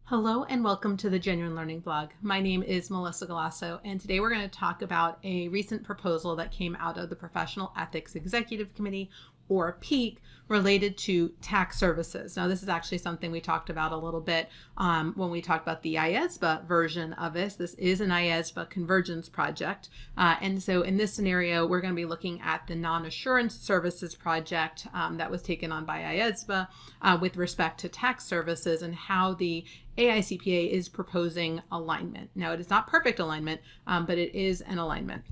Hello and welcome to the Genuine Learning blog. My name is Melissa Galasso, and today we're going to talk about a recent proposal that came out of the Professional Ethics Executive Committee, or PEEC, related to tax services. Now, this is actually something we talked about a little bit when we talked about the IESBA version of this. This is an IESBA convergence project. And so in this scenario, we're going to be looking at the non-assurance services project that was taken on by IESBA with respect to tax services and how the AICPA is proposing alignment. Now, it is not perfect alignment, but it is an alignment.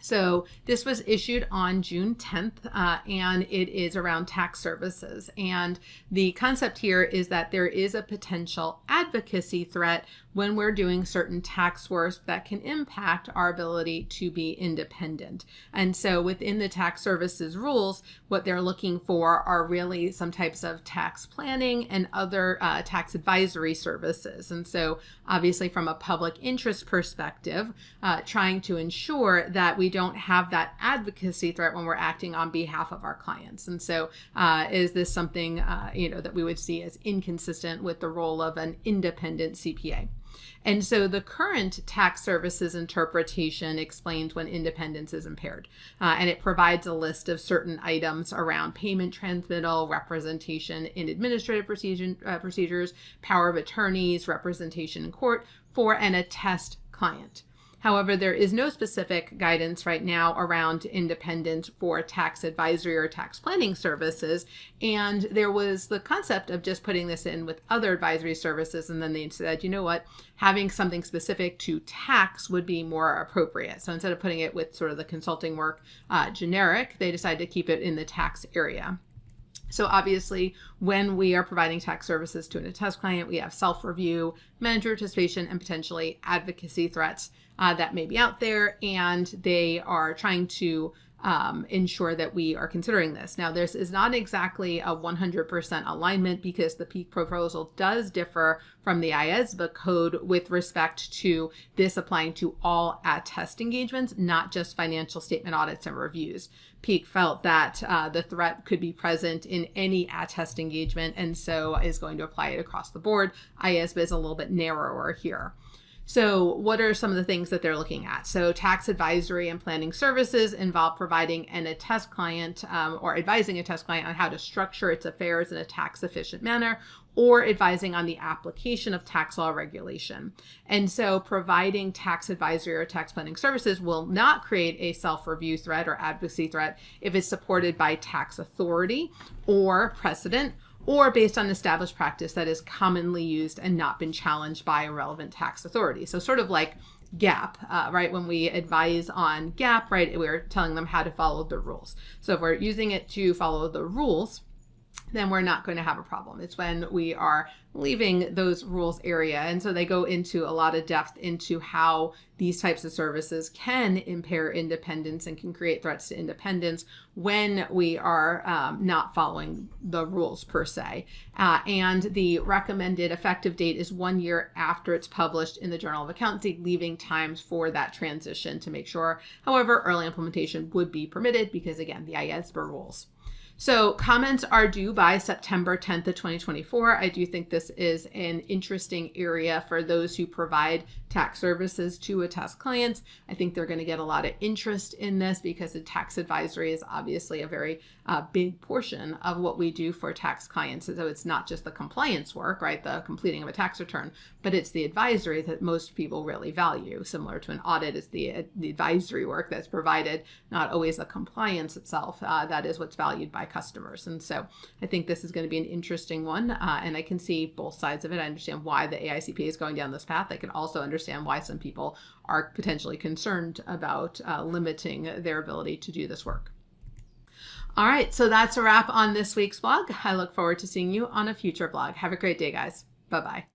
So this was issued on June 10th, and it is around tax services. And the concept here is that there is a potential advocacy threat when we're doing certain tax work that can impact our ability to be independent. And so within the tax services rules, what they're looking for are really some types of tax planning and other tax advisory services. And so obviously from a public interest perspective, trying to ensure that we don't have that advocacy threat when we're acting on behalf of our clients. And so is this something that we would see as inconsistent with the role of an independent CPA? And so the current tax services interpretation explains when independence is impaired, and it provides a list of certain items around payment transmittal, representation in administrative procedures, power of attorneys, representation in court for an attest client. However, there is no specific guidance right now around independence for tax advisory or tax planning services. And there was the concept of just putting this in with other advisory services. And then they said, you know what, having something specific to tax would be more appropriate. So instead of putting it with sort of the consulting work generic, they decided to keep it in the tax area. So obviously, when we are providing tax services to an attest client, we have self-review, manager participation, and potentially advocacy threats that may be out there, and they are trying to ensure that we are considering this. Now, this is not exactly a 100% alignment because the PEEC proposal does differ from the IESBA code with respect to this applying to all attest engagements, not just financial statement audits and reviews. PEEC felt that the threat could be present in any attest engagement, and so is going to apply it across the board. IESBA is a little bit narrower here. So what are some of the things that they're looking at? So tax advisory and planning services involve providing an attest client or advising a attest client on how to structure its affairs in a tax efficient manner, or advising on the application of tax law regulation. And so providing tax advisory or tax planning services will not create a self-review threat or advocacy threat if it's supported by tax authority or precedent, or based on established practice that is commonly used and not been challenged by a relevant tax authority. So sort of like GAAP, right? When we advise on GAAP, right, we're telling them how to follow the rules. So if we're using it to follow the rules, then we're not going to have a problem. It's when we are leaving those rules area. And so they go into a lot of depth into how these types of services can impair independence and can create threats to independence when we are not following the rules per se. And the recommended effective date is 1 year after it's published in the Journal of Accountancy, leaving times for that transition to make sure. However, early implementation would be permitted because, again, the IESBA rules. So comments are due by September 10th of 2024. I do think this is an interesting area for those who provide tax services to attest clients. I think they're going to get a lot of interest in this because the tax advisory is obviously a very big portion of what we do for tax clients. So it's not just the compliance work, right, the completing of a tax return, but it's the advisory that most people really value. Similar to an audit, is the advisory work that's provided, not always the compliance itself. That is what's valued by customers. And so I think this is going to be an interesting one. And I can see both sides of it. I understand why the AICPA is going down this path. I can also understand why some people are potentially concerned about limiting their ability to do this work. All right, so that's a wrap on this week's blog. I look forward to seeing you on a future blog. Have a great day, guys. Bye-bye.